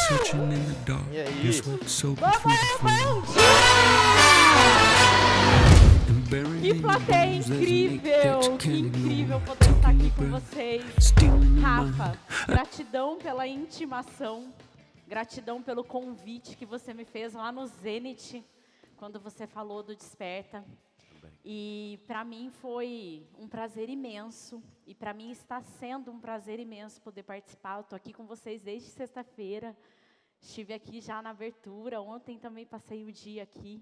searching in the dark. E aí? Guess what? Soap Vamos, for the bom fool. dia! And buried Que in your plateia bones, there's an ache that incrível! you Que can't incrível ignore. poder estar Taking aqui your com breath, vocês. stealing your mind. Rafa, gratidão pela intimação, gratidão pelo convite que você me fez lá no Zenit, quando você falou do Desperta. E para mim foi um prazer imenso, e para mim está sendo um prazer imenso poder participar. Eu estou aqui com vocês desde sexta-feira, estive aqui já na abertura, ontem também passei o dia aqui,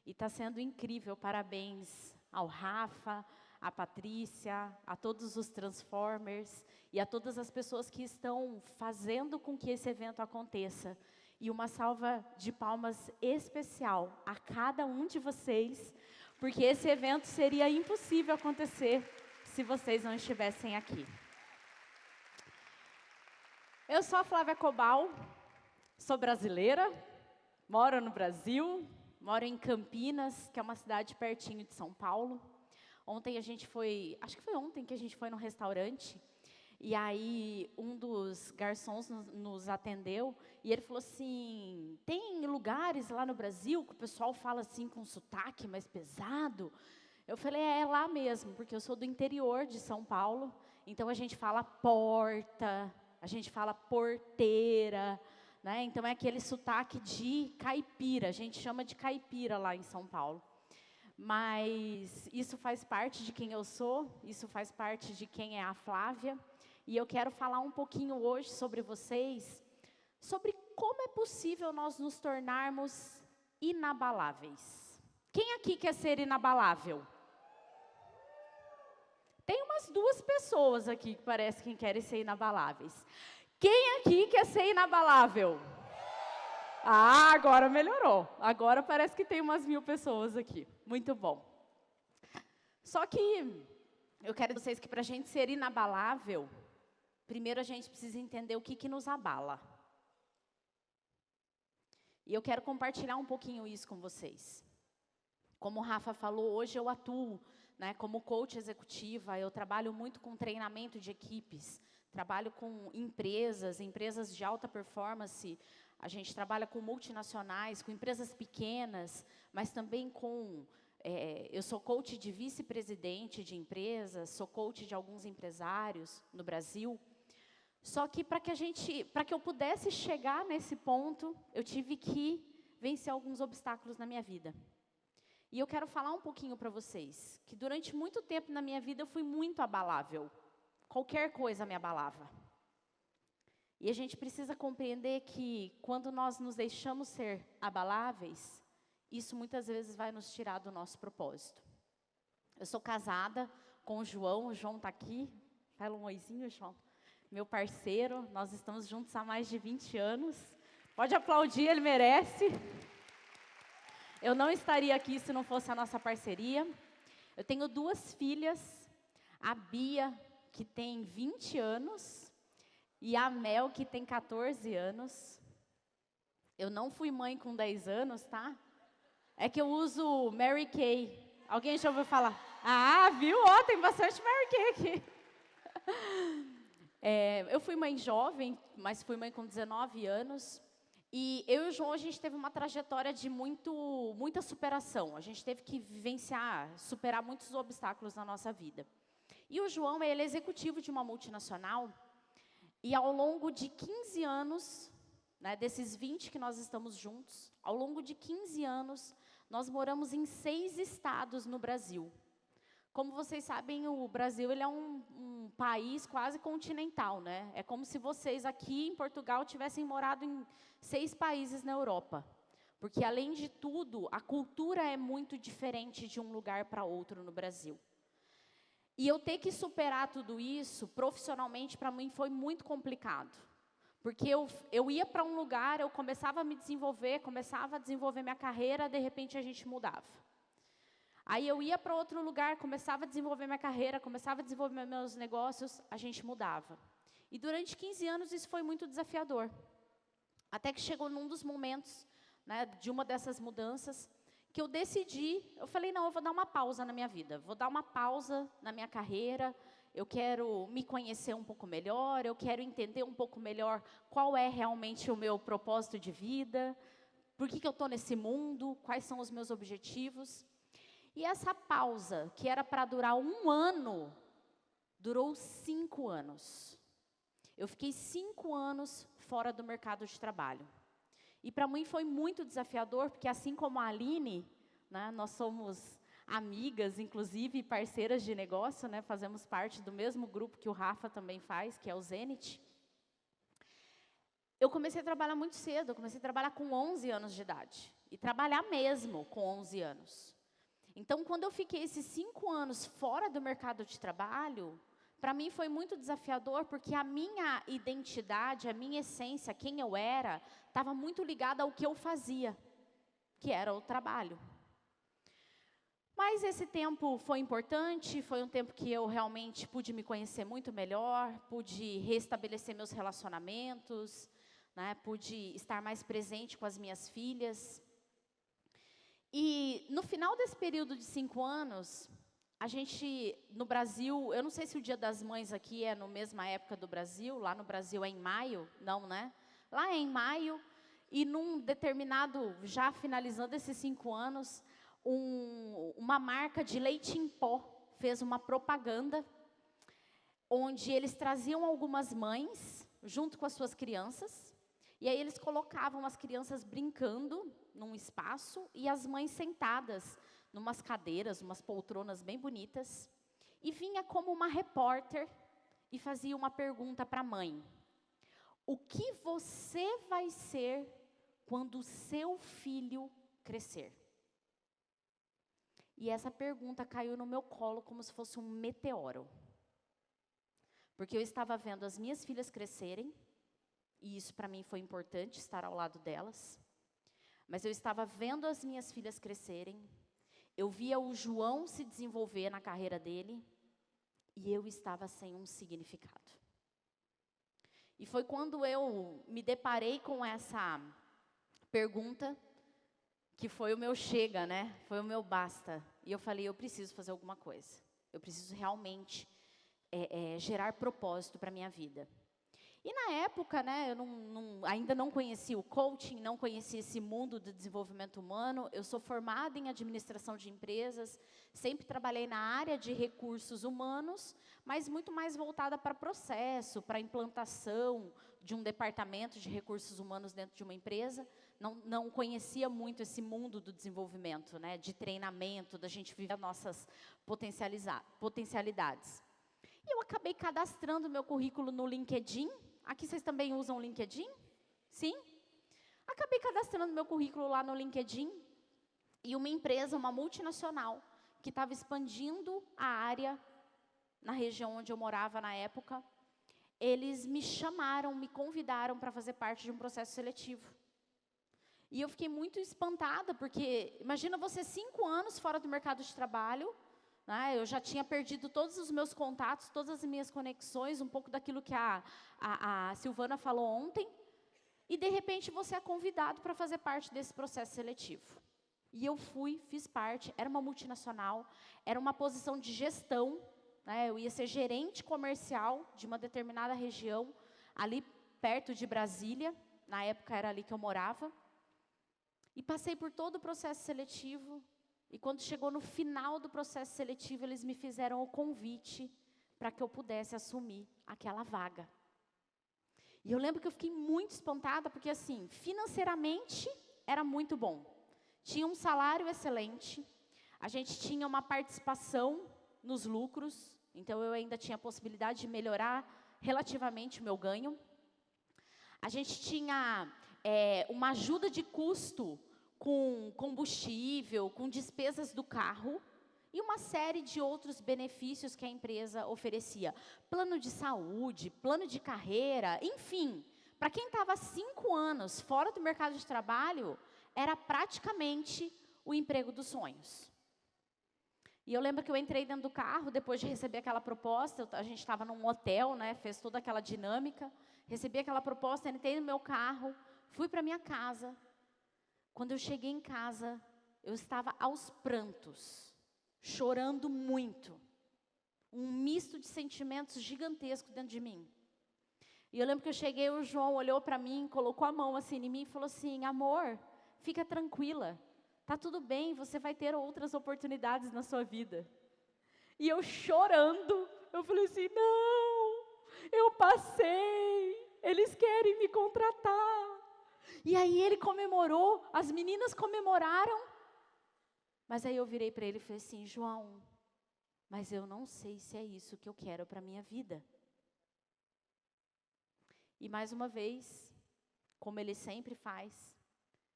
e está sendo incrível. Parabéns ao Rafa, à Patrícia, a todos os Transformers, e a todas as pessoas que estão fazendo com que esse evento aconteça. E uma salva de palmas especial a cada um de vocês, porque esse evento seria impossível acontecer se vocês não estivessem aqui. Eu sou a Flávia Cobal, sou brasileira, moro no Brasil, moro em Campinas, que é uma cidade pertinho de São Paulo. Ontem a gente foi, acho que foi ontem que a gente foi num restaurante, e aí um dos garçons nos atendeu, e ele falou assim, tem lugares lá no Brasil que o pessoal fala assim com sotaque mais pesado? Eu falei, é lá mesmo, porque eu sou do interior de São Paulo, então a gente fala porta, a gente fala porteira, né? Então é aquele sotaque de caipira, a gente chama de caipira lá em São Paulo. Mas isso faz parte de quem eu sou, isso faz parte de quem é a Flávia. E eu quero falar um pouquinho hoje sobre vocês, sobre como é possível nós nos tornarmos inabaláveis. Quem aqui quer ser inabalável? Tem umas 2 pessoas aqui que parece que querem ser inabaláveis. Quem aqui quer ser inabalável? Ah, agora melhorou. Agora parece que tem umas 1000 pessoas aqui. Muito bom. Só que eu quero dizer vocês que para a gente ser inabalável, primeiro a gente precisa entender o que nos abala. E eu quero compartilhar um pouquinho isso com vocês. Como o Rafa falou, hoje eu atuo, né, como coach executiva, eu trabalho muito com treinamento de equipes, trabalho com empresas de alta performance, a gente trabalha com multinacionais, com empresas pequenas, mas também com... eu sou coach de vice-presidente de empresas, sou coach de alguns empresários no Brasil. Só que para que eu pudesse chegar nesse ponto, eu tive que vencer alguns obstáculos na minha vida. E eu quero falar um pouquinho para vocês, que durante muito tempo na minha vida eu fui muito abalável. Qualquer coisa me abalava. E a gente precisa compreender que quando nós nos deixamos ser abaláveis, isso muitas vezes vai nos tirar do nosso propósito. Eu sou casada com o João está aqui. Fala um oizinho, João. Meu parceiro, nós estamos juntos há mais de 20 anos. Pode aplaudir, ele merece. Eu não estaria aqui se não fosse a nossa parceria. Eu tenho 2 filhas, a Bia, que tem 20 anos, e a Mel, que tem 14 anos. Eu não fui mãe com 10 anos, tá? É que eu uso Mary Kay. Alguém já ouviu falar? Ah, viu? Ó, tem bastante Mary Kay aqui. Eu fui mãe jovem, mas fui mãe com 19 anos. E eu e o João, a gente teve uma trajetória de muita superação. A gente teve que superar muitos obstáculos na nossa vida. E o João, ele é executivo de uma multinacional. E ao longo de 15 anos, né, desses 20 que nós estamos juntos, ao longo de 15 anos, nós moramos em 6 estados no Brasil. Como vocês sabem, o Brasil ele é um país quase continental, né? É como se vocês aqui em Portugal tivessem morado em 6 países na Europa. Porque, além de tudo, a cultura é muito diferente de um lugar para outro no Brasil. E eu ter que superar tudo isso, profissionalmente, para mim, foi muito complicado. Porque eu ia para um lugar, eu começava a me desenvolver, começava a desenvolver minha carreira, de repente a gente mudava. Aí eu ia para outro lugar, começava a desenvolver minha carreira, começava a desenvolver meus negócios, a gente mudava. E durante 15 anos isso foi muito desafiador. Até que chegou num dos momentos, né, de uma dessas mudanças, que eu falei, não, eu vou dar uma pausa na minha vida, vou dar uma pausa na minha carreira, eu quero me conhecer um pouco melhor, eu quero entender um pouco melhor qual é realmente o meu propósito de vida, por que eu estou nesse mundo, quais são os meus objetivos. E essa pausa, que era para durar 1 ano, durou 5 anos. Eu fiquei 5 anos fora do mercado de trabalho. E para mim foi muito desafiador, porque assim como a Aline, né, nós somos amigas, inclusive parceiras de negócio, né, fazemos parte do mesmo grupo que o Rafa também faz, que é o Zenit. Eu comecei a trabalhar muito cedo, eu comecei a trabalhar com 11 anos de idade. E trabalhar mesmo com 11 anos. Então, quando eu fiquei esses 5 anos fora do mercado de trabalho, para mim foi muito desafiador, porque a minha identidade, a minha essência, quem eu era, estava muito ligada ao que eu fazia, que era o trabalho. Mas esse tempo foi importante, foi um tempo que eu realmente pude me conhecer muito melhor, pude restabelecer meus relacionamentos, né, pude estar mais presente com as minhas filhas. E no final desse período de 5 anos, a gente, no Brasil, eu não sei se o Dia das Mães aqui é na mesma época do Brasil, lá no Brasil é em maio, não, né? Lá é em maio, e num determinado, já finalizando esses 5 anos, uma marca de leite em pó fez uma propaganda, onde eles traziam algumas mães, junto com as suas crianças, e aí eles colocavam as crianças brincando num espaço, e as mães sentadas numas cadeiras, umas poltronas bem bonitas, e vinha como uma repórter e fazia uma pergunta para a mãe: o que você vai ser quando o seu filho crescer? E essa pergunta caiu no meu colo como se fosse um meteoro. Porque eu estava vendo as minhas filhas crescerem, e isso para mim foi importante, estar ao lado delas. Mas eu estava vendo as minhas filhas crescerem, eu via o João se desenvolver na carreira dele, e eu estava sem um significado. E foi quando eu me deparei com essa pergunta, que foi o meu chega, né? Foi o meu basta. E eu falei, eu preciso fazer alguma coisa. Eu preciso realmente gerar propósito para a minha vida. E na época, né, eu ainda não conhecia o coaching, não conhecia esse mundo do desenvolvimento humano. Eu sou formada em administração de empresas, sempre trabalhei na área de recursos humanos, mas muito mais voltada para processo, para implantação de um departamento de recursos humanos dentro de uma empresa. Não conhecia muito esse mundo do desenvolvimento, né, de treinamento, da gente viver as nossas potencialidades. E eu acabei cadastrando meu currículo no LinkedIn. Aqui vocês também usam o LinkedIn? Sim? Acabei cadastrando meu currículo lá no LinkedIn. E uma empresa, uma multinacional, que estava expandindo a área na região onde eu morava na época, eles me chamaram, me convidaram para fazer parte de um processo seletivo. E eu fiquei muito espantada, porque imagina você 5 anos fora do mercado de trabalho, né? Eu já tinha perdido todos os meus contatos, todas as minhas conexões, um pouco daquilo que a Silvana falou ontem, e de repente você é convidado para fazer parte desse processo seletivo. E eu fui, fiz parte, era uma multinacional, era uma posição de gestão, né? Eu ia ser gerente comercial de uma determinada região, ali perto de Brasília, na época era ali que eu morava. E passei por todo o processo seletivo, e quando chegou no final do processo seletivo, eles me fizeram o convite para que eu pudesse assumir aquela vaga. E eu lembro que eu fiquei muito espantada, porque assim, financeiramente era muito bom. Tinha um salário excelente, a gente tinha uma participação nos lucros, então eu ainda tinha a possibilidade de melhorar relativamente o meu ganho. A gente tinha uma ajuda de custo com combustível, com despesas do carro, e uma série de outros benefícios que a empresa oferecia. Plano de saúde, plano de carreira, enfim. Para quem estava 5 anos fora do mercado de trabalho, era praticamente o emprego dos sonhos. E eu lembro que eu entrei dentro do carro, depois de receber aquela proposta, a gente estava num hotel, né, fez toda aquela dinâmica, recebi aquela proposta, entrei no meu carro, fui para minha casa. Quando eu cheguei em casa, eu estava aos prantos, chorando muito, um misto de sentimentos gigantesco dentro de mim. E eu lembro que eu cheguei, o João olhou para mim, colocou a mão assim em mim e falou assim: amor, fica tranquila, tá tudo bem, você vai ter outras oportunidades na sua vida. E eu chorando, eu falei assim: não, eu passei, eles querem me contratar. E aí ele comemorou, as meninas comemoraram. Mas aí eu virei para ele e falei assim: João, mas eu não sei se é isso que eu quero para a minha vida. E mais uma vez, como ele sempre faz,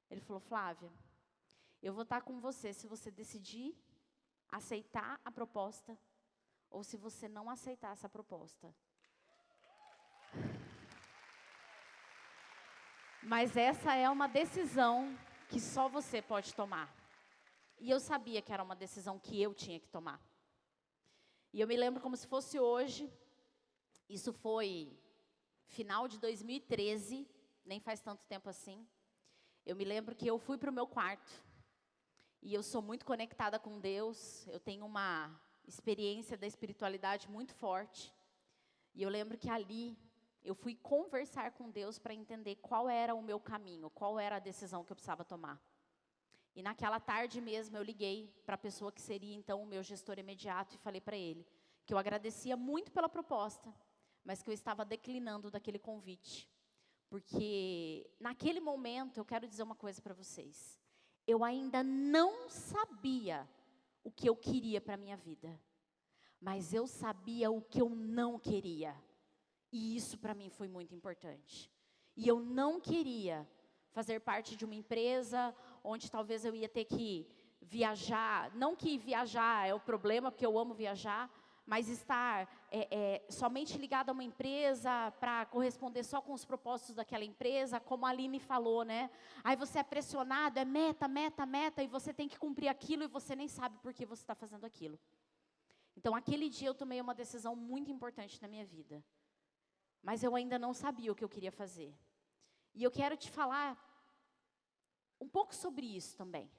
ele falou: Flávia, eu vou estar com você se você decidir aceitar a proposta ou se você não aceitar essa proposta. Mas essa é uma decisão que só você pode tomar. E eu sabia que era uma decisão que eu tinha que tomar. E eu me lembro como se fosse hoje, isso foi final de 2013, nem faz tanto tempo assim. Eu me lembro que eu fui para o meu quarto, e eu sou muito conectada com Deus, eu tenho uma experiência da espiritualidade muito forte. E eu lembro que ali, eu fui conversar com Deus para entender qual era o meu caminho, qual era a decisão que eu precisava tomar. E naquela tarde mesmo eu liguei para a pessoa que seria então o meu gestor imediato e falei para ele que eu agradecia muito pela proposta, mas que eu estava declinando daquele convite. Porque naquele momento, eu quero dizer uma coisa para vocês. Eu ainda não sabia o que eu queria para a minha vida. Mas eu sabia o que eu não queria. E isso para mim foi muito importante. E eu não queria fazer parte de uma empresa onde talvez eu ia ter que viajar. Não que viajar é o problema, porque eu amo viajar, mas estar somente ligado a uma empresa para corresponder só com os propósitos daquela empresa, como a Aline falou, né? Aí você é pressionado, é meta, meta, meta, e você tem que cumprir aquilo e você nem sabe por que você está fazendo aquilo. Então, aquele dia eu tomei uma decisão muito importante na minha vida. Mas eu ainda não sabia o que eu queria fazer. E eu quero te falar um pouco sobre isso também.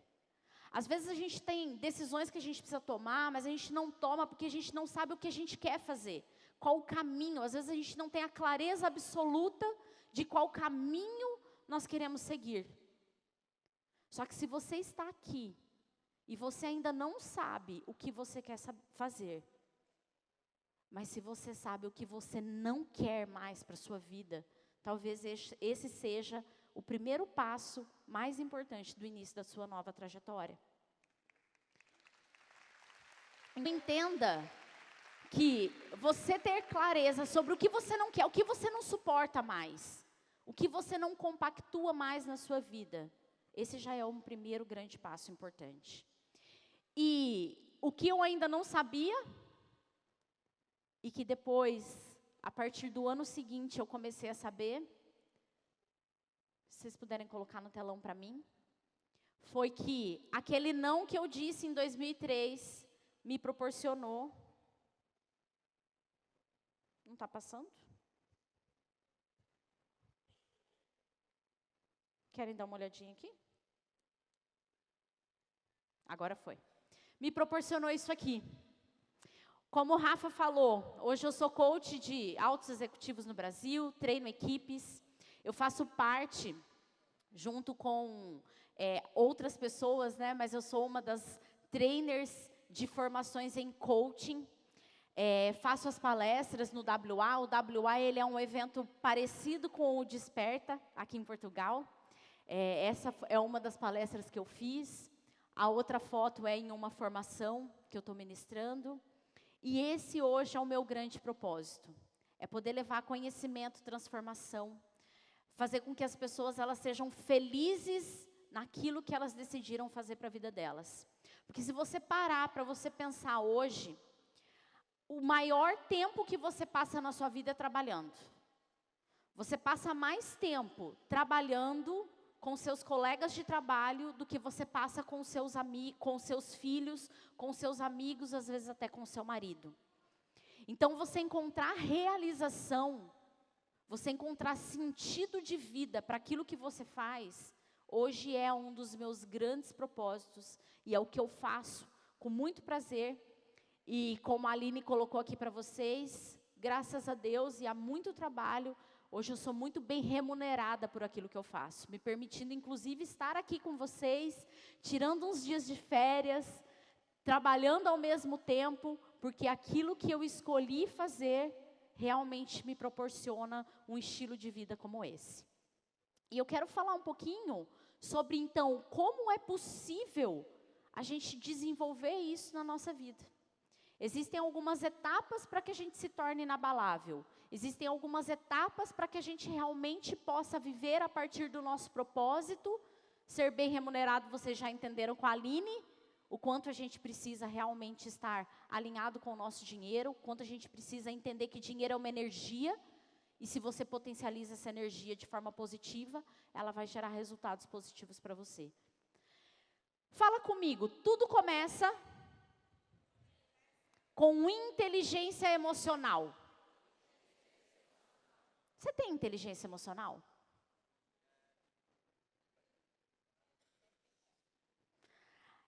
Às vezes a gente tem decisões que a gente precisa tomar, mas a gente não toma porque a gente não sabe o que a gente quer fazer. Qual o caminho? Às vezes a gente não tem a clareza absoluta de qual caminho nós queremos seguir. Só que se você está aqui e você ainda não sabe o que você quer fazer, mas se você sabe o que você não quer mais para a sua vida, talvez esse seja o primeiro passo mais importante do início da sua nova trajetória. Entenda que você ter clareza sobre o que você não quer, o que você não suporta mais, o que você não compactua mais na sua vida, esse já é um primeiro grande passo importante. E o que eu ainda não sabia, e que depois, a partir do ano seguinte, eu comecei a saber, se vocês puderem colocar no telão para mim, foi que aquele não que eu disse em 2003 me proporcionou. Não está passando? Querem dar uma olhadinha aqui? Agora foi. Me proporcionou isso aqui. Como o Rafa falou, hoje eu sou coach de altos executivos no Brasil, treino equipes. Eu faço parte, junto com outras pessoas, né? Mas eu sou uma das trainers de formações em coaching. Faço as palestras no WA. O WA ele é um evento parecido com o Desperta, aqui em Portugal. Essa é uma das palestras que eu fiz. A outra foto é em uma formação que eu estou ministrando. E esse hoje é o meu grande propósito. É poder levar conhecimento, transformação. Fazer com que as pessoas elas sejam felizes naquilo que elas decidiram fazer para a vida delas. Porque se você parar para você pensar hoje, o maior tempo que você passa na sua vida é trabalhando. Você passa mais tempo trabalhando com seus colegas de trabalho do que você passa com seus amigos, com seus filhos, com seus amigos, às vezes até com seu marido. Então você encontrar realização, você encontrar sentido de vida para aquilo que você faz, hoje é um dos meus grandes propósitos e é o que eu faço com muito prazer E como a Aline colocou aqui para vocês, graças a Deus e há muito trabalho, hoje eu sou muito bem remunerada por aquilo que eu faço, me permitindo inclusive estar aqui com vocês, tirando uns dias de férias, trabalhando ao mesmo tempo, porque aquilo que eu escolhi fazer realmente me proporciona um estilo de vida como esse. E eu quero falar um pouquinho sobre, então, como é possível a gente desenvolver isso na nossa vida. Existem algumas etapas para que a gente se torne inabalável. Existem algumas etapas para que a gente realmente possa viver a partir do nosso propósito. Ser bem remunerado, vocês já entenderam com a Aline, o quanto a gente precisa realmente estar alinhado com o nosso dinheiro, o quanto a gente precisa entender que dinheiro é uma energia, e se você potencializa essa energia de forma positiva, ela vai gerar resultados positivos para você. Fala comigo, tudo começa com inteligência emocional. Você tem inteligência emocional?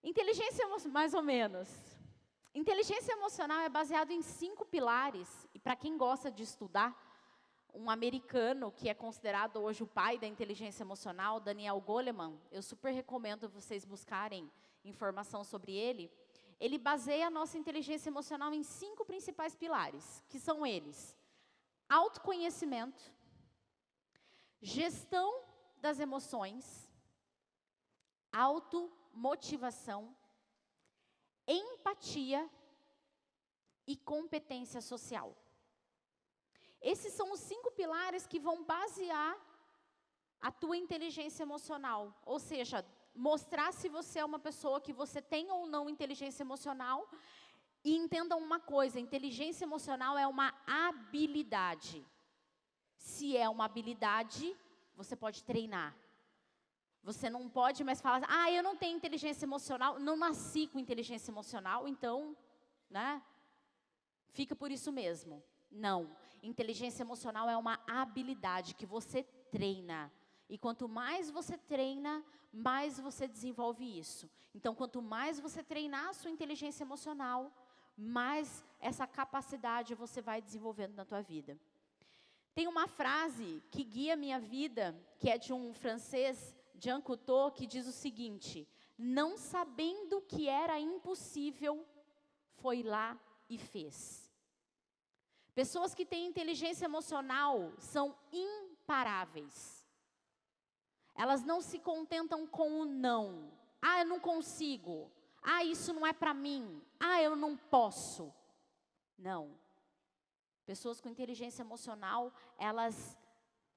Inteligência emocional, mais ou menos. Inteligência emocional é baseado em 5 pilares. E para quem gosta de estudar, um americano que é considerado hoje o pai da inteligência emocional, Daniel Goleman, eu super recomendo vocês buscarem informação sobre ele. Ele baseia a nossa inteligência emocional em 5 principais pilares, que são eles: autoconhecimento, gestão das emoções, automotivação, empatia e competência social. Esses são os 5 pilares que vão basear a tua inteligência emocional, ou seja, mostrar se você é uma pessoa que você tem ou não inteligência emocional. E entendam uma coisa, inteligência emocional é uma habilidade. Se é uma habilidade, você pode treinar. Você não pode mais falar, eu não tenho inteligência emocional, não nasci com inteligência emocional, então, né, fica por isso mesmo. Não, inteligência emocional é uma habilidade que você treina. E quanto mais você treina, mais você desenvolve isso. Então, quanto mais você treinar a sua inteligência emocional, mais essa capacidade você vai desenvolvendo na tua vida. Tem uma frase que guia a minha vida, que é de um francês, Jean Cocteau, que diz o seguinte: não sabendo que era impossível, foi lá e fez. Pessoas que têm inteligência emocional são imparáveis. Elas não se contentam com o não. Eu não consigo. Isso não é para mim. Eu não posso. Não. Pessoas com inteligência emocional, elas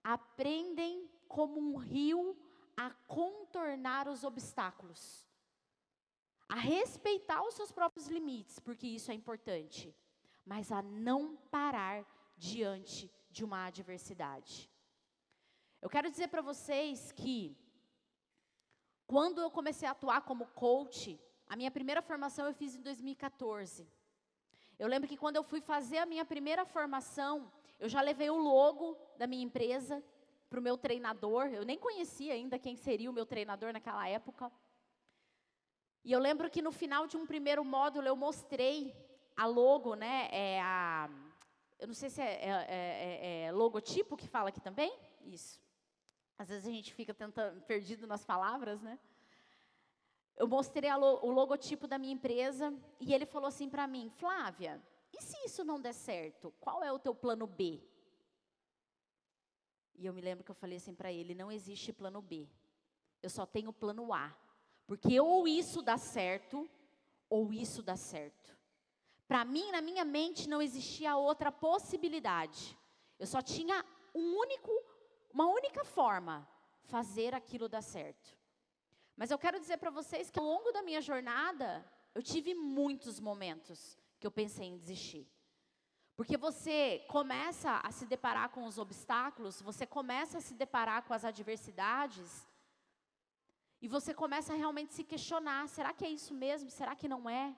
aprendem como um rio a contornar os obstáculos. A respeitar os seus próprios limites, porque isso é importante. Mas a não parar diante de uma adversidade. Eu quero dizer para vocês que, quando eu comecei a atuar como coach, a minha primeira formação eu fiz em 2014. Eu lembro que quando eu fui fazer a minha primeira formação, eu já levei o logo da minha empresa para o meu treinador. Eu nem conhecia ainda quem seria o meu treinador naquela época. E eu lembro que no final de um primeiro módulo eu mostrei a logo, né? Eu não sei se é logotipo que fala aqui também? Isso. Às vezes a gente fica perdido nas palavras, né? Eu mostrei o logotipo da minha empresa e ele falou assim para mim: Flávia, e se isso não der certo, qual é o teu plano B? E eu me lembro que eu falei assim para ele: não existe plano B, eu só tenho plano A. Porque ou isso dá certo, ou isso dá certo. Para mim, na minha mente, não existia outra possibilidade. Eu só tinha uma única forma: fazer aquilo dar certo. Mas eu quero dizer para vocês que ao longo da minha jornada, eu tive muitos momentos que eu pensei em desistir. Porque você começa a se deparar com os obstáculos, você começa a se deparar com as adversidades, e você começa a realmente se questionar: será que é isso mesmo? Será que não é?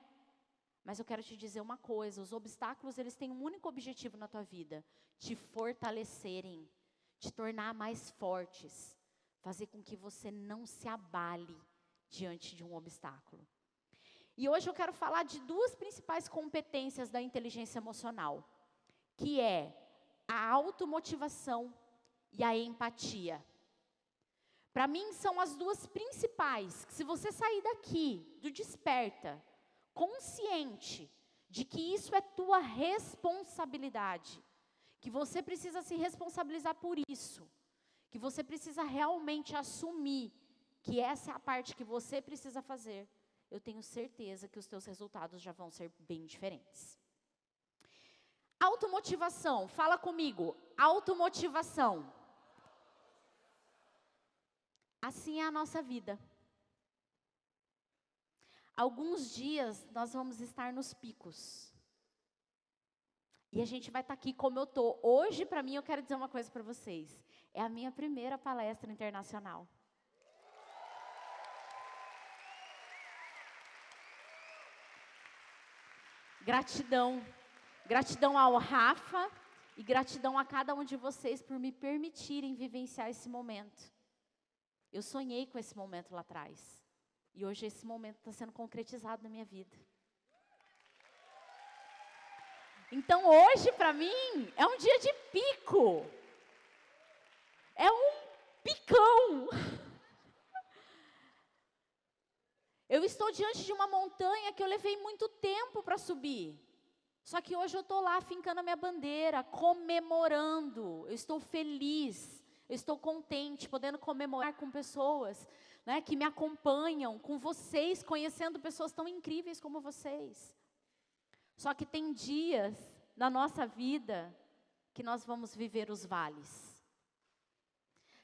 Mas eu quero te dizer uma coisa: os obstáculos, eles têm um único objetivo na tua vida: te fortalecerem, te tornar mais fortes, fazer com que você não se abale diante de um obstáculo. E hoje eu quero falar de duas principais competências da inteligência emocional, que é a automotivação e a empatia. Para mim, são as duas principais, que se você sair daqui, do Desperta, consciente de que isso é tua responsabilidade, que você precisa se responsabilizar por isso, que você precisa realmente assumir que essa é a parte que você precisa fazer, eu tenho certeza que os teus resultados já vão ser bem diferentes. Automotivação, fala comigo, automotivação. Assim é a nossa vida. Alguns dias nós vamos estar nos picos. E a gente vai estar aqui como eu estou. Hoje, para mim, eu quero dizer uma coisa para vocês. É a minha primeira palestra internacional. Gratidão. Gratidão ao Rafa e gratidão a cada um de vocês por me permitirem vivenciar esse momento. Eu sonhei com esse momento lá atrás. E hoje esse momento está sendo concretizado na minha vida. Então hoje, para mim, é um dia de pico. É um picão. Eu estou diante de uma montanha que eu levei muito tempo para subir. Só que hoje eu estou lá fincando a minha bandeira, comemorando. Eu estou feliz, eu estou contente, podendo comemorar com pessoas, né, que me acompanham, com vocês, conhecendo pessoas tão incríveis como vocês. Só que tem dias na nossa vida que nós vamos viver os vales.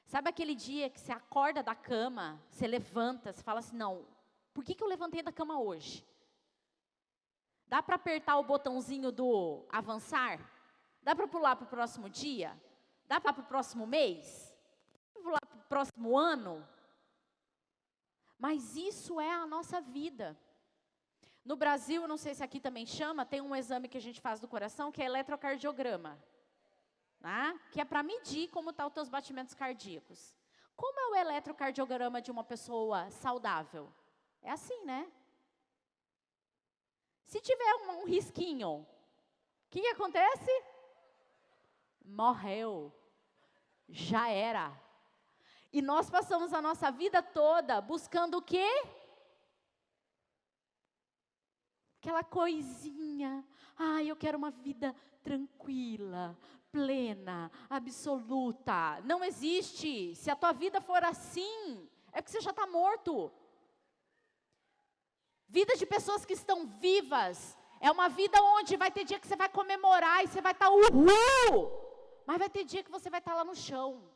Sabe aquele dia que você acorda da cama, você levanta, você fala assim, não, por que eu levantei da cama hoje? Dá para apertar o botãozinho do avançar? Dá para pular para o próximo dia? Dá para o próximo mês? Dá para pular para o próximo ano? Mas isso é a nossa vida. No Brasil, eu não sei se aqui também chama, tem um exame que a gente faz do coração, que é eletrocardiograma. Né? Que é para medir como estão os teus batimentos cardíacos. Como é o eletrocardiograma de uma pessoa saudável? É assim, né? Se tiver um risquinho, o que acontece? Morreu. Já era. E nós passamos a nossa vida toda buscando o quê? Aquela coisinha. Eu quero uma vida tranquila, plena, absoluta. Não existe. Se a tua vida for assim, é porque você já está morto. Vida de pessoas que estão vivas. É uma vida onde vai ter dia que você vai comemorar e você vai estar uhul. Mas vai ter dia que você vai estar lá no chão.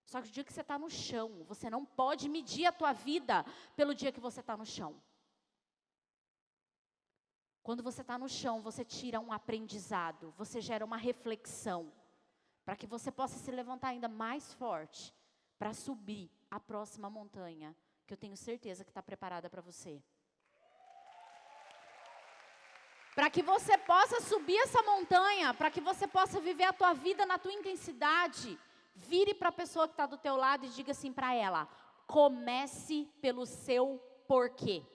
Só que o dia que você está no chão, você não pode medir a tua vida pelo dia que você está no chão. Quando você está no chão, você tira um aprendizado, você gera uma reflexão, para que você possa se levantar ainda mais forte, para subir a próxima montanha, que eu tenho certeza que está preparada para você. Para que você possa subir essa montanha, para que você possa viver a tua vida na tua intensidade, vire para a pessoa que está do teu lado e diga assim para ela, comece pelo seu porquê.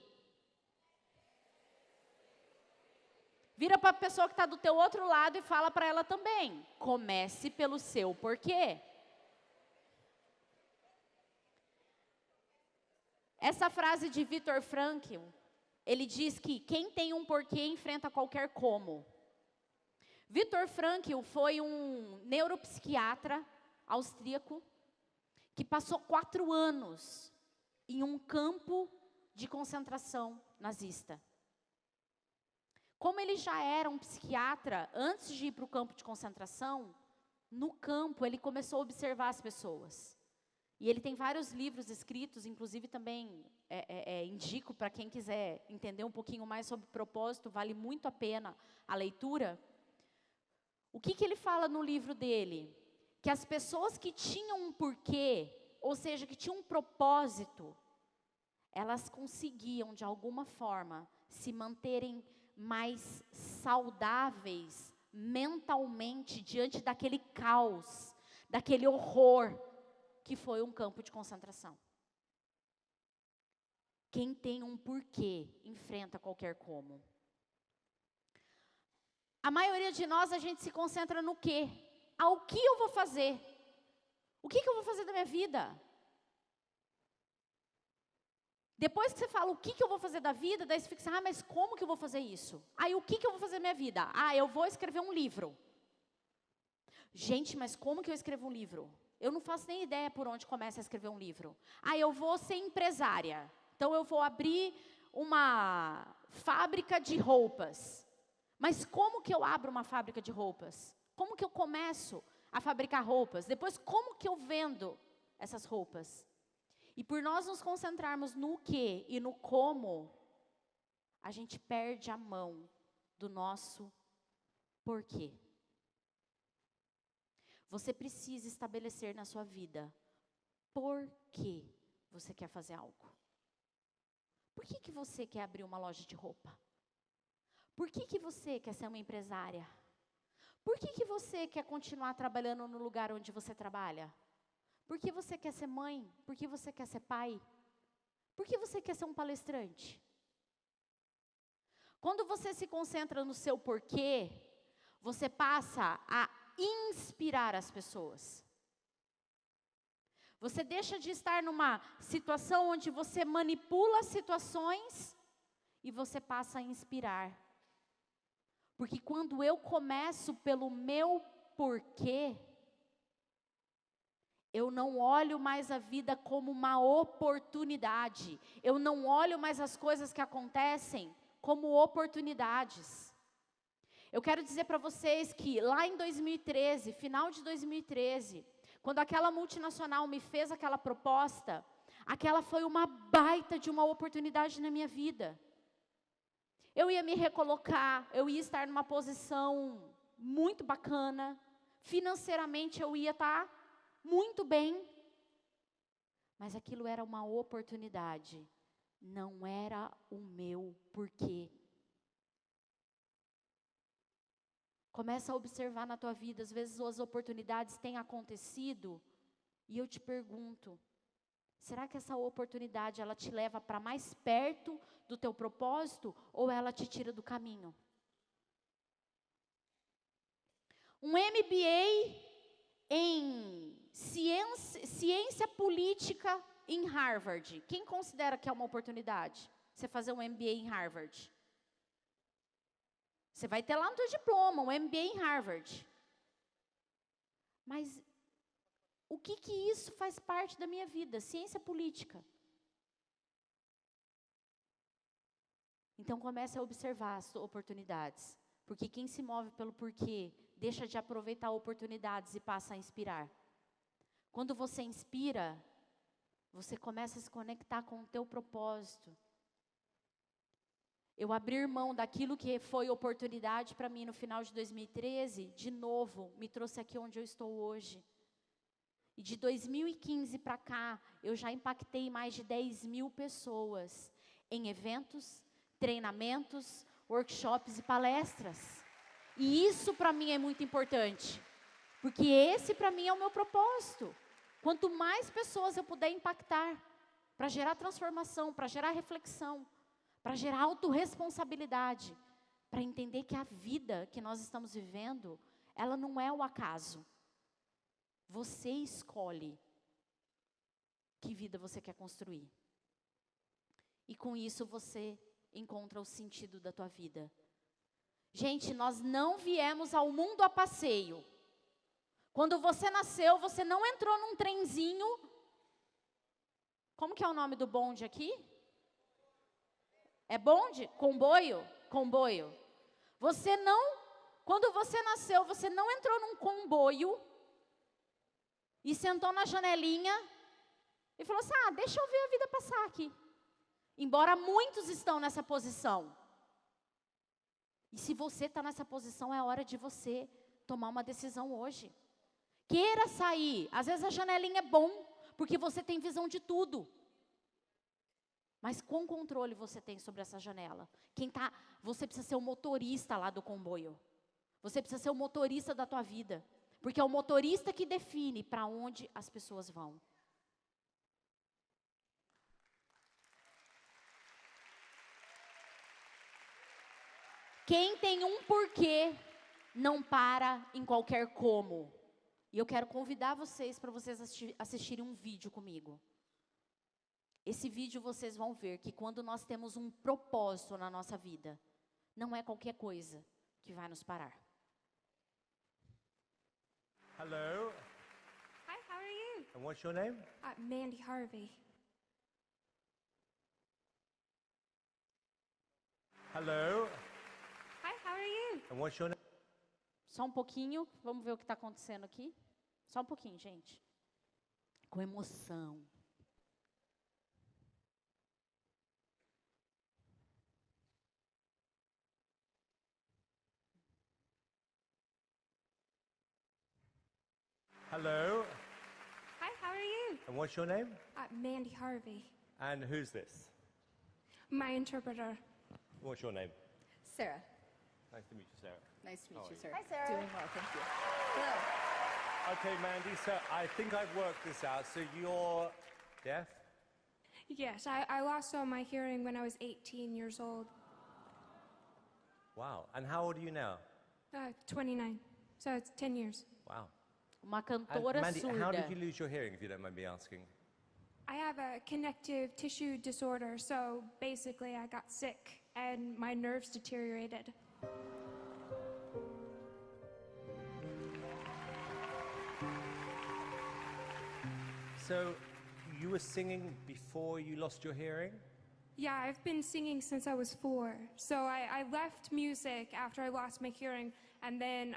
Vira para a pessoa que está do teu outro lado e fala para ela também, comece pelo seu porquê. Essa frase de Viktor Frankl, ele diz que quem tem um porquê enfrenta qualquer como. Viktor Frankl foi um neuropsiquiatra austríaco que passou 4 anos em um campo de concentração nazista. Como ele já era um psiquiatra, antes de ir para o campo de concentração, no campo ele começou a observar as pessoas. E ele tem vários livros escritos, inclusive também indico para quem quiser entender um pouquinho mais sobre propósito, vale muito a pena a leitura. O que ele fala no livro dele? Que as pessoas que tinham um porquê, ou seja, que tinham um propósito, elas conseguiam, de alguma forma, se manterem mais saudáveis mentalmente diante daquele caos, daquele horror que foi um campo de concentração. Quem tem um porquê, enfrenta qualquer como. A maioria de nós, a gente se concentra no quê? Ao que eu vou fazer? O que eu vou fazer da minha vida? Depois que você fala o que eu vou fazer da vida, daí você fica assim, mas como que eu vou fazer isso? Aí o que eu vou fazer da minha vida? Eu vou escrever um livro. Gente, mas como que eu escrevo um livro? Eu não faço nem ideia por onde começa a escrever um livro. Eu vou ser empresária. Então eu vou abrir uma fábrica de roupas. Mas como que eu abro uma fábrica de roupas? Como que eu começo a fabricar roupas? Depois, como que eu vendo essas roupas? E por nós nos concentrarmos no que e no como, a gente perde a mão do nosso porquê. Você precisa estabelecer na sua vida por que você quer fazer algo. Por que você quer abrir uma loja de roupa? Por que você quer ser uma empresária? Por que você quer continuar trabalhando no lugar onde você trabalha? Por que você quer ser mãe? Por que você quer ser pai? Por que você quer ser um palestrante? Quando você se concentra no seu porquê, você passa a inspirar as pessoas. Você deixa de estar numa situação onde você manipula situações e você passa a inspirar. Porque quando eu começo pelo meu porquê, eu não olho mais a vida como uma oportunidade. Eu não olho mais as coisas que acontecem como oportunidades. Eu quero dizer para vocês que lá em 2013, final de 2013, quando aquela multinacional me fez aquela proposta, aquela foi uma baita de uma oportunidade na minha vida. Eu ia me recolocar, eu ia estar numa posição muito bacana, financeiramente eu ia estar muito bem, mas aquilo era uma oportunidade, não era o meu porquê. Começa a observar na tua vida, às vezes as oportunidades têm acontecido, e eu te pergunto, será que essa oportunidade ela te leva para mais perto do teu propósito, ou ela te tira do caminho? Um MBA em ciência política em Harvard. Quem considera que é uma oportunidade? Você fazer um MBA em Harvard. Você vai ter lá no teu diploma, um MBA em Harvard. Mas o que isso faz parte da minha vida? Ciência política. Então comece a observar as oportunidades. Porque quem se move pelo porquê, deixa de aproveitar oportunidades e passa a inspirar. Quando você inspira, você começa a se conectar com o teu propósito. Eu abrir mão daquilo que foi oportunidade para mim no final de 2013, de novo, me trouxe aqui onde eu estou hoje. E de 2015 para cá, eu já impactei mais de 10.000 pessoas em eventos, treinamentos, workshops e palestras. E isso para mim é muito importante, porque esse para mim é o meu propósito. Quanto mais pessoas eu puder impactar, para gerar transformação, para gerar reflexão, para gerar autorresponsabilidade, para entender que a vida que nós estamos vivendo, ela não é o acaso. Você escolhe que vida você quer construir. E com isso você encontra o sentido da tua vida. Gente, nós não viemos ao mundo a passeio. Quando você nasceu, você não entrou num trenzinho. Como que é o nome do bonde aqui? É bonde? Comboio? Comboio. Quando você nasceu, você não entrou num comboio e sentou na janelinha e falou assim, deixa eu ver a vida passar aqui. Embora muitos estão nessa posição. E se você está nessa posição, é hora de você tomar uma decisão hoje. Queira sair. Às vezes a janelinha é bom, porque você tem visão de tudo. Mas qual controle você tem sobre essa janela? Você precisa ser o motorista lá do comboio. Você precisa ser o motorista da tua vida. Porque é o motorista que define para onde as pessoas vão. Quem tem um porquê não para em qualquer como. E eu quero convidar vocês para vocês assistirem um vídeo comigo. Esse vídeo vocês vão ver que quando nós temos um propósito na nossa vida, não é qualquer coisa que vai nos parar. Hello, Hi, how are you? and what's your name? Mandy Harvey. Hello, Hi, how are you? and what's your name? Só um pouquinho, vamos ver o que está acontecendo aqui. Só um pouquinho, gente. Com emoção. Hello, Hi, how are you? and what's your name? Mandy Harvey. And who's this? My interpreter. What's your name? Sarah. Nice to meet you, Sarah. Nice to How meet are you, you? Sarah. Hi, Sarah. Doing well, thank you. Hello. Okay, Mandy, so I think I've worked this out. So you're deaf? Yes, I lost all my hearing when I was 18 years old. Wow. And how old are you now? 29. So it's 10 years. Wow. Uma And cantora Mandy, how surda. did you lose your hearing, if you don't mind me asking? I have a connective tissue disorder, so basically I got sick and my nerves deteriorated. So you were singing before you lost your hearing? Yeah, I've been singing since I was 4. So I left music after I lost my hearing and then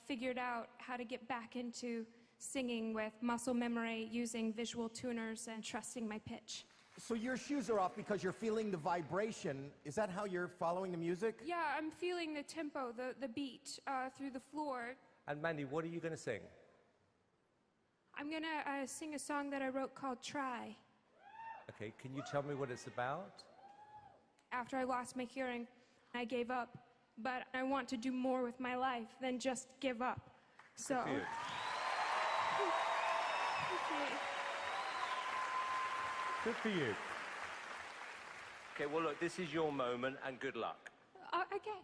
figured out how to get back into singing with muscle memory, using visual tuners, and trusting my pitch. So your shoes are off because you're feeling the vibration. Is that how you're following the music? Yeah, I'm feeling the tempo, the beat through the floor. And Mandy, what are you going to sing? I'm gonna sing a song that I wrote called Try. Okay, can you tell me what it's about? After I lost my hearing, I gave up. But I want to do more with my life than just give up. So. Good for you. Okay. Good for you. Okay, well, look, this is your moment, and good luck. Okay.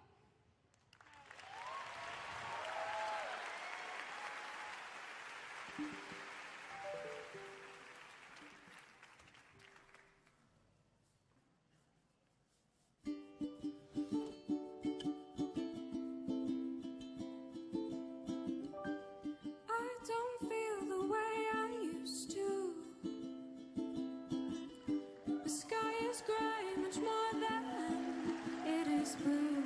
I don't feel the way I used to. The sky is gray, much more than it is blue.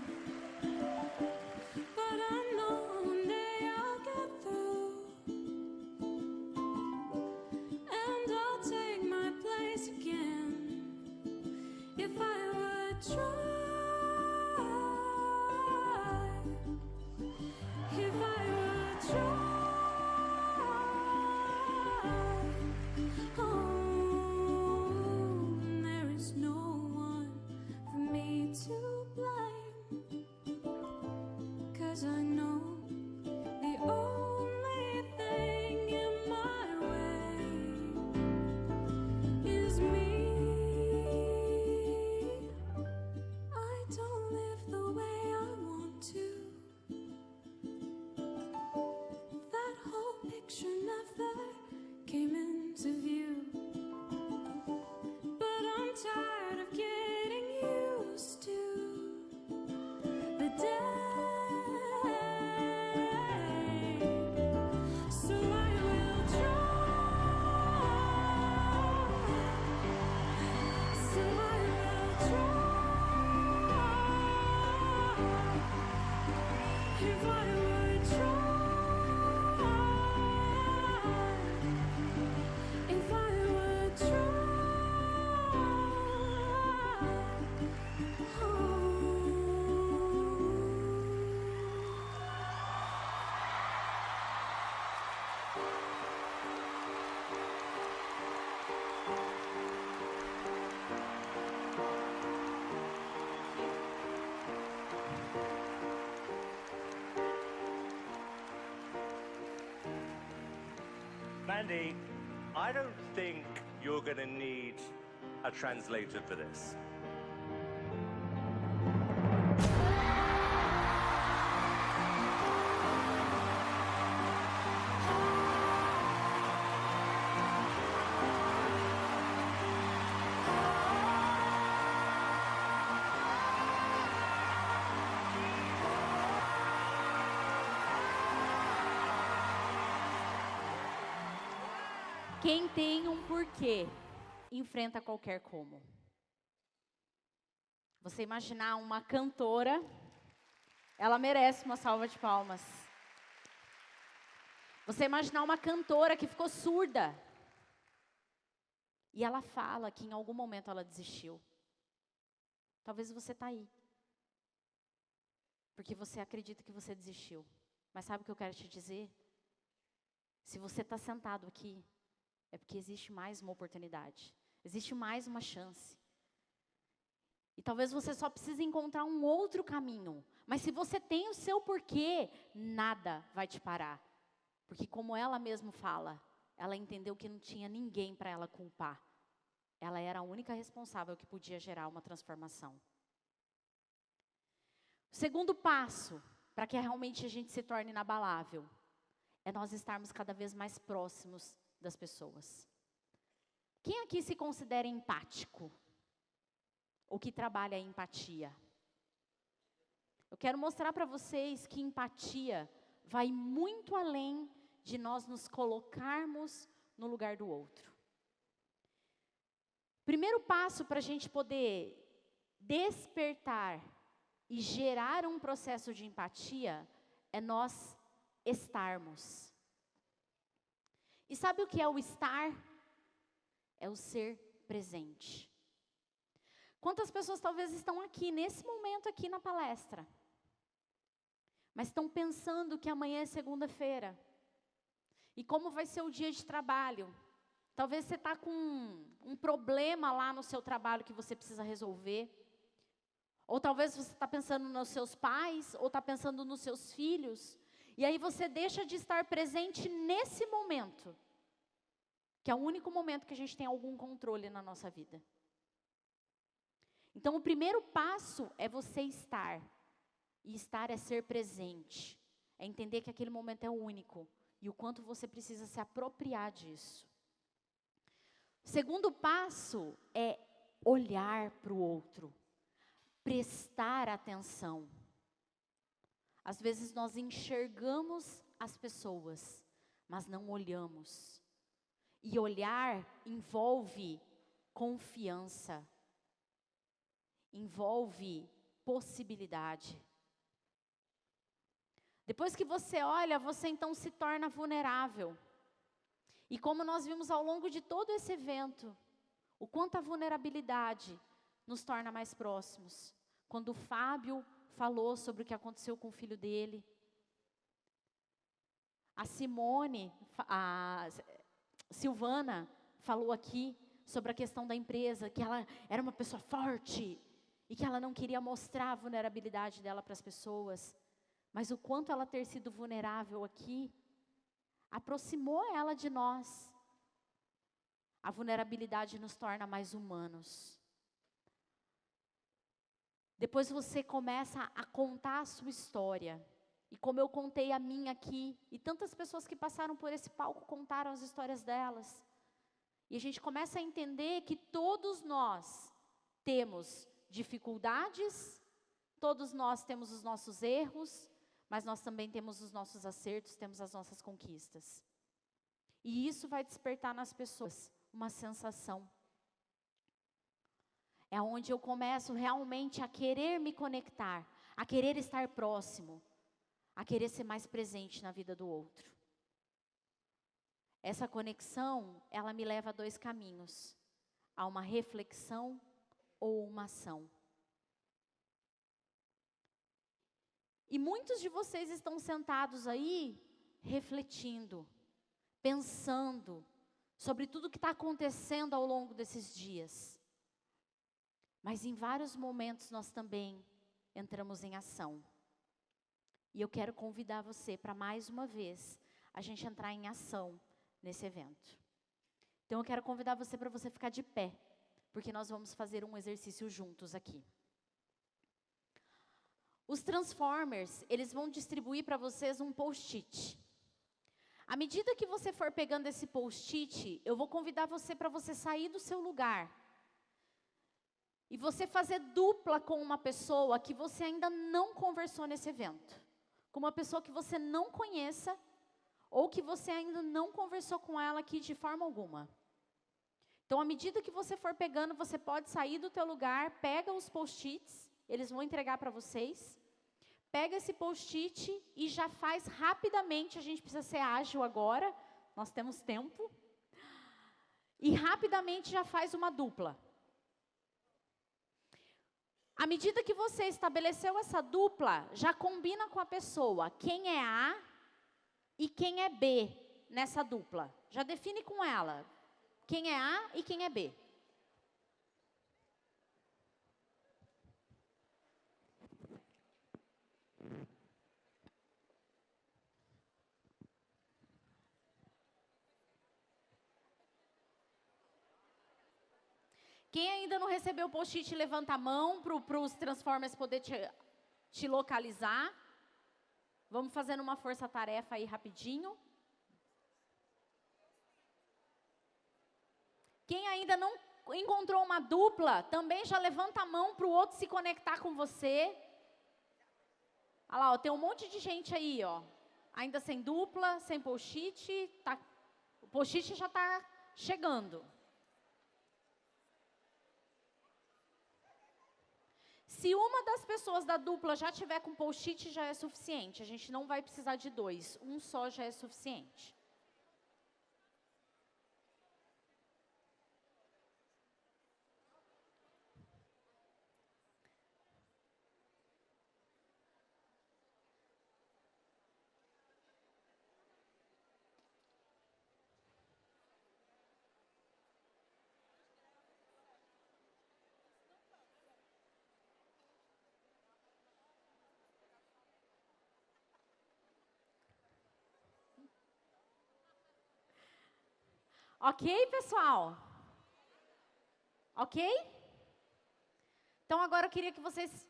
But I know one day I'll get through, and I'll take my place again if I would try. If I would try. Oh, there is no one for me to blame, 'cause I know the only thing in my way is me. I don't live the way I want to. That whole picture never came into view. But I'm tired of getting used to the day. So I will try. So I will try. If I would try. If I would try. Mandy, I don't think you're going to need a translator for this. Quem tem um porquê, enfrenta qualquer como. Você imaginar uma cantora, ela merece uma salva de palmas. Você imaginar uma cantora que ficou surda. E ela fala que em algum momento ela desistiu. Talvez você está aí. Porque você acredita que você desistiu. Mas sabe o que eu quero te dizer? Se você está sentado aqui, é porque existe mais uma oportunidade. Existe mais uma chance. E talvez você só precise encontrar um outro caminho. Mas se você tem o seu porquê, nada vai te parar. Porque como ela mesma fala, ela entendeu que não tinha ninguém para ela culpar. Ela era a única responsável que podia gerar uma transformação. O segundo passo, para que realmente a gente se torne inabalável, é nós estarmos cada vez mais próximos das pessoas. Quem aqui se considera empático? Ou que trabalha a empatia? Eu quero mostrar para vocês que empatia vai muito além de nós nos colocarmos no lugar do outro. Primeiro passo para a gente poder despertar e gerar um processo de empatia é nós estarmos. E sabe o que é o estar? É o ser presente. Quantas pessoas talvez estão aqui, nesse momento aqui na palestra, mas estão pensando que amanhã é segunda-feira, e como vai ser o dia de trabalho? Talvez você está com um problema lá no seu trabalho que você precisa resolver, ou talvez você está pensando nos seus pais, ou está pensando nos seus filhos, e aí você deixa de estar presente nesse momento, que é o único momento que a gente tem algum controle na nossa vida. Então, o primeiro passo é você estar. E estar é ser presente. É entender que aquele momento é único. E o quanto você precisa se apropriar disso. O segundo passo é olhar para o outro. Prestar atenção. Às vezes nós enxergamos as pessoas, mas não olhamos. E olhar envolve confiança. Envolve possibilidade. Depois que você olha, você então se torna vulnerável. E como nós vimos ao longo de todo esse evento, o quanto a vulnerabilidade nos torna mais próximos. Quando o Fábio falou sobre o que aconteceu com o filho dele, a Silvana falou aqui sobre a questão da empresa, que ela era uma pessoa forte, e que ela não queria mostrar a vulnerabilidade dela para as pessoas. Mas o quanto ela ter sido vulnerável aqui, aproximou ela de nós. A vulnerabilidade nos torna mais humanos. Depois você começa a contar a sua história. E como eu contei a minha aqui, e tantas pessoas que passaram por esse palco contaram as histórias delas. E a gente começa a entender que todos nós temos dificuldades, todos nós temos os nossos erros, mas nós também temos os nossos acertos, temos as nossas conquistas. E isso vai despertar nas pessoas uma sensação. É onde eu começo realmente a querer me conectar, a querer estar próximo, a querer ser mais presente na vida do outro. Essa conexão, ela me leva a dois caminhos: a uma reflexão ou uma ação. E muitos de vocês estão sentados aí, refletindo, pensando sobre tudo que está acontecendo ao longo desses dias. Mas em vários momentos nós também entramos em ação. E eu quero convidar você para mais uma vez a gente entrar em ação nesse evento. Então eu quero convidar você para você ficar de pé, porque nós vamos fazer um exercício juntos aqui. Os Transformers, eles vão distribuir para vocês um post-it. À medida que você for pegando esse post-it, eu vou convidar você para você sair do seu lugar. E você fazer dupla com uma pessoa que você ainda não conversou nesse evento. Com uma pessoa que você não conheça, ou que você ainda não conversou com ela aqui de forma alguma. Então, à medida que você for pegando, você pode sair do teu lugar, pega os post-its, eles vão entregar para vocês. Pega esse post-it e já faz rapidamente, a gente precisa ser ágil agora, nós temos tempo. E rapidamente já faz uma dupla. À medida que você estabeleceu essa dupla, já combina com a pessoa quem é A e quem é B nessa dupla. Já define com ela quem é A e quem é B. Quem ainda não recebeu o post-it, levanta a mão para os Transformers poder te localizar. Vamos fazendo uma força-tarefa aí rapidinho. Quem ainda não encontrou uma dupla, também já levanta a mão para o outro se conectar com você. Olha lá, ó, tem um monte de gente aí, ó. Ainda sem dupla, sem post-it. O post-it já está chegando. Se uma das pessoas da dupla já tiver com post-it, já é suficiente. A gente não vai precisar de dois. Um só já é suficiente. Ok, pessoal? Ok? Então, agora eu queria que vocês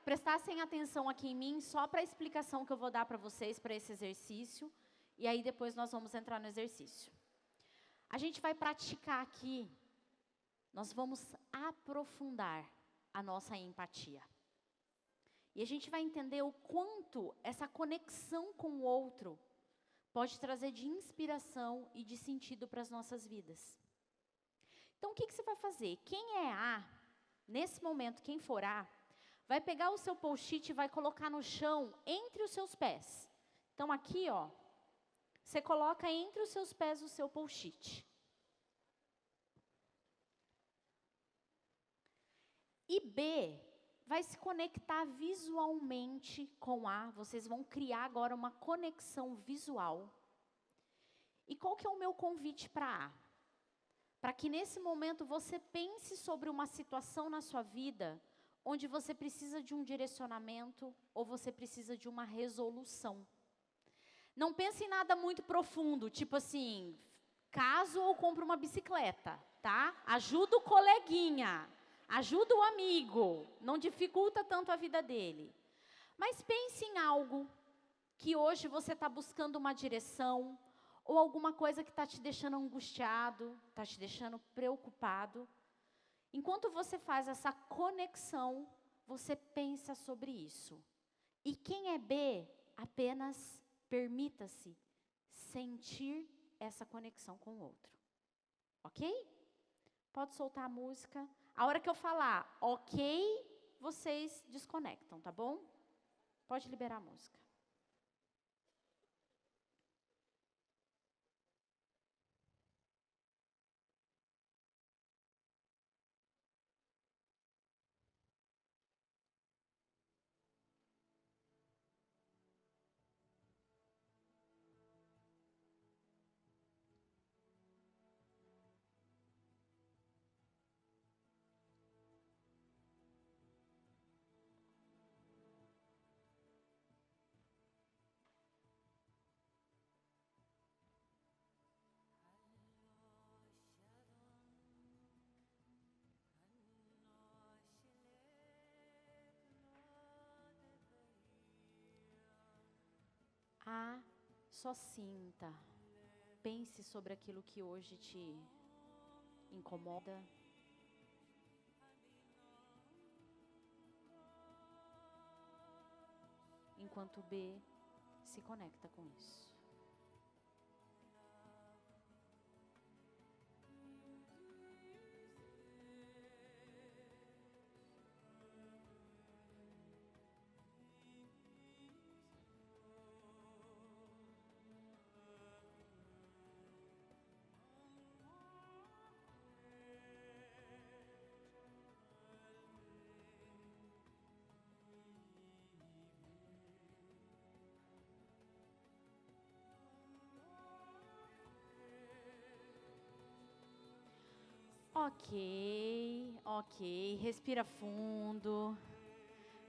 prestassem atenção aqui em mim, só para a explicação que eu vou dar para vocês, para esse exercício. E aí, depois, nós vamos entrar no exercício. A gente vai praticar aqui, nós vamos aprofundar a nossa empatia. E a gente vai entender o quanto essa conexão com o outro pode trazer de inspiração e de sentido para as nossas vidas. Então, o que você vai fazer? Quem é A, nesse momento, quem for A, vai pegar o seu post-it e vai colocar no chão, entre os seus pés. Então, aqui, ó, você coloca entre os seus pés o seu post-it. E B vai se conectar visualmente com A. Vocês vão criar agora uma conexão visual. E qual que é o meu convite para A? Para que nesse momento você pense sobre uma situação na sua vida onde você precisa de um direcionamento ou você precisa de uma resolução. Não pense em nada muito profundo, tipo assim, caso ou compro uma bicicleta, tá? Ajuda o coleguinha. Ajuda o amigo, não dificulta tanto a vida dele. Mas pense em algo que hoje você está buscando uma direção, ou alguma coisa que está te deixando angustiado, está te deixando preocupado. Enquanto você faz essa conexão, você pensa sobre isso. E quem é B, apenas permita-se sentir essa conexão com o outro. Ok? Pode soltar a música. A hora que eu falar ok, vocês desconectam, tá bom? Pode liberar a música. A, só sinta. Pense sobre aquilo que hoje te incomoda. Enquanto B se conecta com isso. Ok, ok. Respira fundo.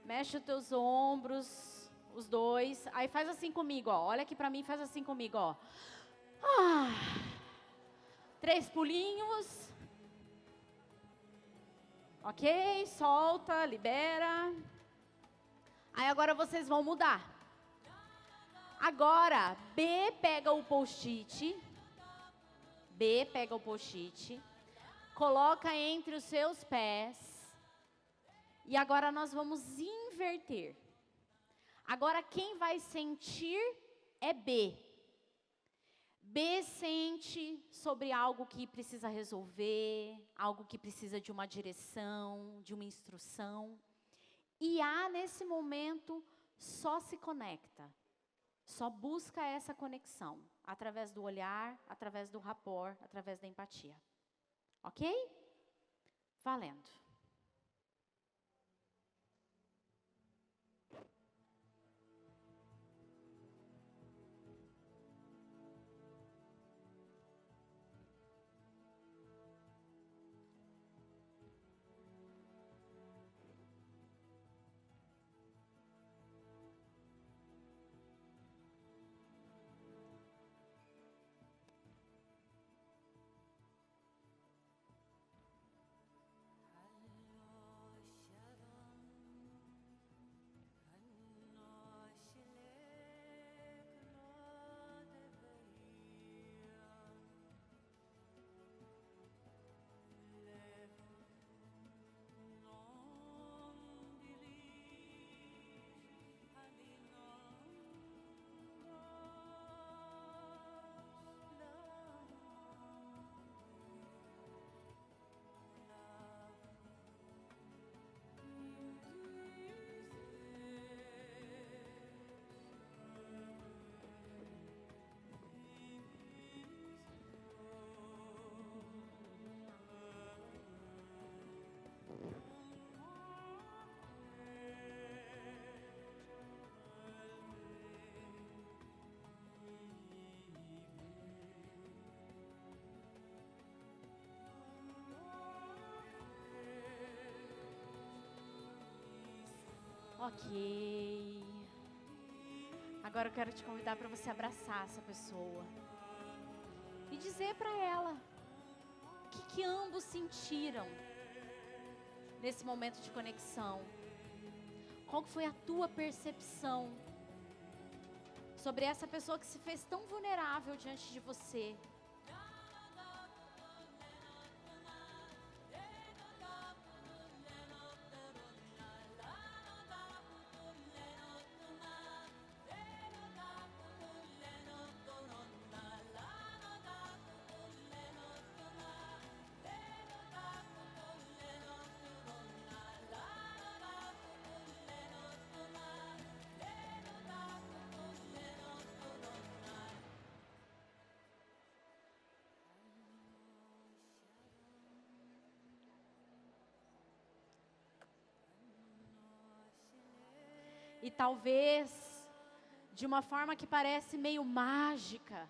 Mexe os teus ombros, os dois. Aí faz assim comigo, ó. Olha aqui pra mim e faz assim comigo, ó. 3 pulinhos. Ok, solta, libera. Aí agora vocês vão mudar. Agora, B pega o post-it. B pega o post-it. Coloca entre os seus pés. E agora nós vamos inverter. Agora quem vai sentir é B. B sente sobre algo que precisa resolver, algo que precisa de uma direção, de uma instrução. E A, nesse momento, só se conecta. Só busca essa conexão. Através do olhar, através do rapport, através da empatia. Ok? Valendo. Ok. Agora eu quero te convidar para você abraçar essa pessoa. E dizer para ela o que ambos sentiram nesse momento de conexão. Qual foi a tua percepção sobre essa pessoa que se fez tão vulnerável diante de você? E talvez, de uma forma que parece meio mágica,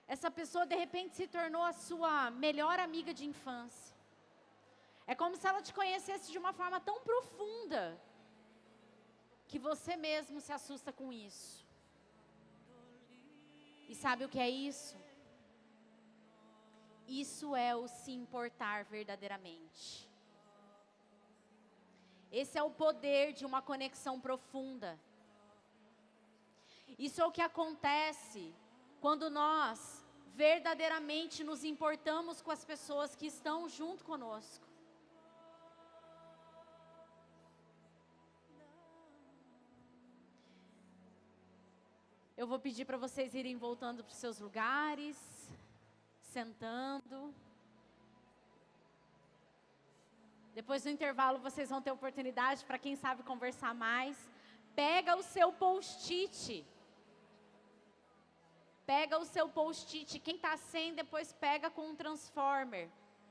essa pessoa de repente se tornou a sua melhor amiga de infância. É como se ela te conhecesse de uma forma tão profunda, que você mesmo se assusta com isso. E sabe o que é isso? Isso é o se importar verdadeiramente. Esse é o poder de uma conexão profunda. Isso é o que acontece quando nós verdadeiramente nos importamos com as pessoas que estão junto conosco. Eu vou pedir para vocês irem voltando para os seus lugares, sentando. Depois do intervalo vocês vão ter oportunidade para quem sabe conversar mais. Pega o seu post-it. Pega o seu post-it. Quem está sem, depois pega com um transformer.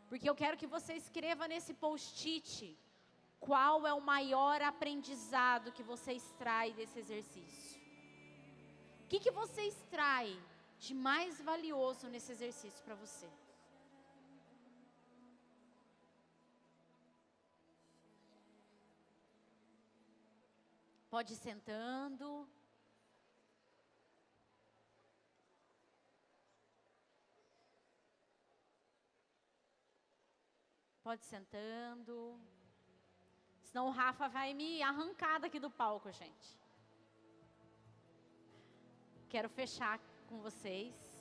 Porque eu quero que você escreva nesse post-it qual é o maior aprendizado que você extrai desse exercício. O que você extrai de mais valioso nesse exercício para você? Pode ir sentando. Pode ir sentando. Senão o Rafa vai me arrancar daqui do palco, gente. Quero fechar com vocês.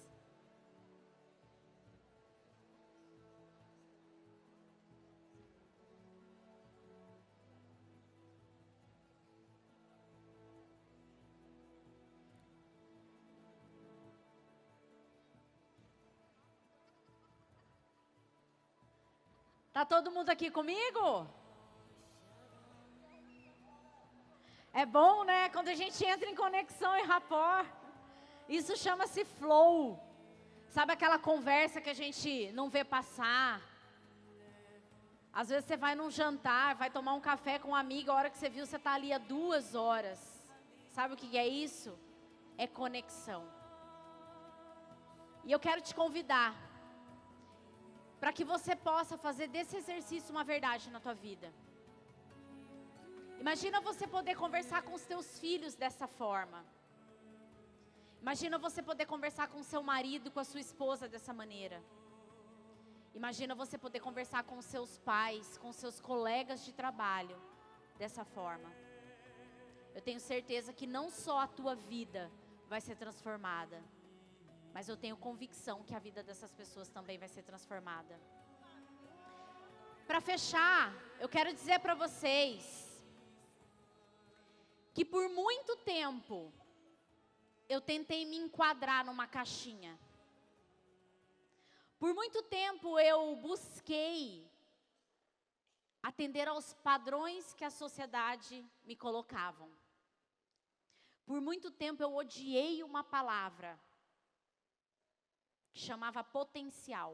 Tá todo mundo aqui comigo? É bom, né? Quando a gente entra em conexão e rapport. Isso chama-se flow. Sabe aquela conversa que a gente não vê passar? Às vezes você vai num jantar, vai tomar um café com um amigo, a hora que você viu, você está ali há 2 horas. Sabe o que é isso? É conexão. E eu quero te convidar para que você possa fazer desse exercício uma verdade na tua vida. Imagina você poder conversar com os teus filhos dessa forma. Imagina você poder conversar com seu marido, com a sua esposa dessa maneira. Imagina você poder conversar com seus pais, com seus colegas de trabalho dessa forma. Eu tenho certeza que não só a tua vida vai ser transformada, mas eu tenho convicção que a vida dessas pessoas também vai ser transformada. Para fechar, eu quero dizer para vocês que por muito tempo eu tentei me enquadrar numa caixinha. Por muito tempo eu busquei atender aos padrões que a sociedade me colocavam. Por muito tempo eu odiei uma palavra que chamava potencial.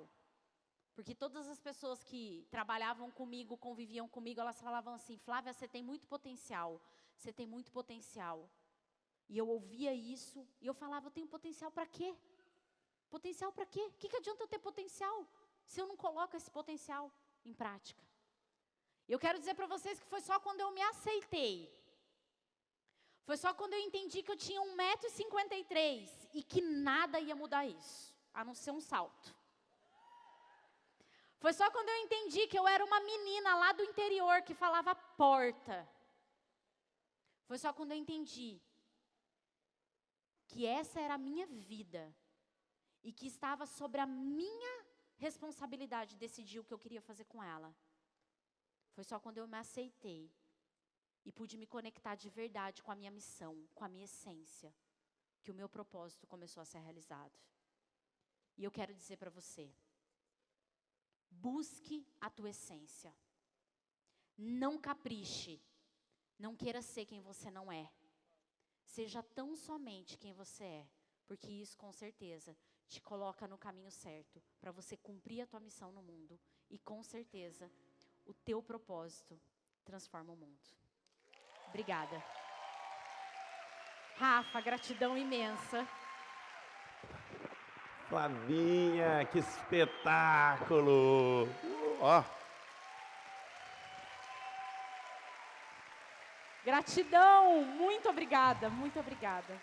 Porque todas as pessoas que trabalhavam comigo, conviviam comigo, elas falavam assim: Flávia, você tem muito potencial. Você tem muito potencial. E eu ouvia isso e eu falava: eu tenho potencial para quê? Potencial para quê? O que adianta eu ter potencial se eu não coloco esse potencial em prática? Eu quero dizer para vocês que foi só quando eu me aceitei. Foi só quando eu entendi que eu tinha 1,53 m e que nada ia mudar isso, a não ser um salto. Foi só quando eu entendi que eu era uma menina lá do interior que falava porta. Foi só quando eu entendi que essa era a minha vida e que estava sobre a minha responsabilidade decidir o que eu queria fazer com ela. Foi só quando eu me aceitei e pude me conectar de verdade com a minha missão, com a minha essência, que o meu propósito começou a ser realizado. E eu quero dizer para você: busque a tua essência. Não capriche. Não queira ser quem você não é. Seja tão somente quem você é, porque isso com certeza te coloca no caminho certo para você cumprir a tua missão no mundo e com certeza o teu propósito transforma o mundo. Obrigada. Rafa, gratidão imensa. Flavinha, que espetáculo! Ó. Gratidão, muito obrigada, muito obrigada.